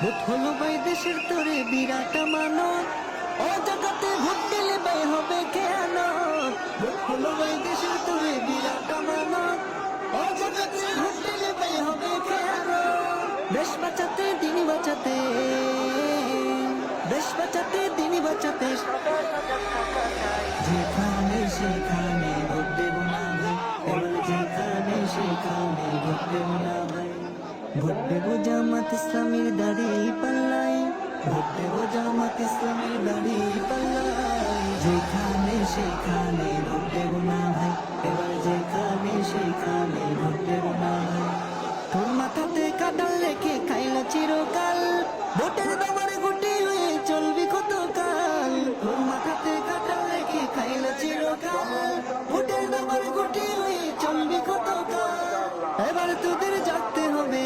Vote হলো ভাই দেশের তোরে বিরাট মানত, ও জায়গাতে ভোট দিলে ভাই হবে খেয়ানত। ভোট হলো ভাই দেশের তোরে বিরাট মানত, ও জায়গাতে ভোট দিলে ভাই হবে খেয়ানত। দেশ বাঁচাতে দিনই বাঁচাতে, দেশ বাঁচাতে দিনই বাঁচাতে, যেখানে সেখানে ভোট দেব না ভাই, এবার যেখানে সেখানে ভোট দেব না ভাই। ভোট দেব জামাত ইসলামীর দাড়ি পাল্লাই, ভোট দেব জামাত ইসলামীর দাড়ি পাল্লাই। যেখানে সেখানে ভোট দেব না ভাই, এবার যেখানে সেখানে ভোট দেব না ভাই। তোর মাথাতে কাঁঠাল লেখে খাইলো চিরকাল, ভোটের দামারে গুটি হয়ে চলবি কতকাল। তোর মাথাতে কাঁঠাল লেখে খাইলো চিরকাল, ভোটের দামারে গুটি হয়ে চলবি কতকাল। এবার তোদের জাগতে হবে।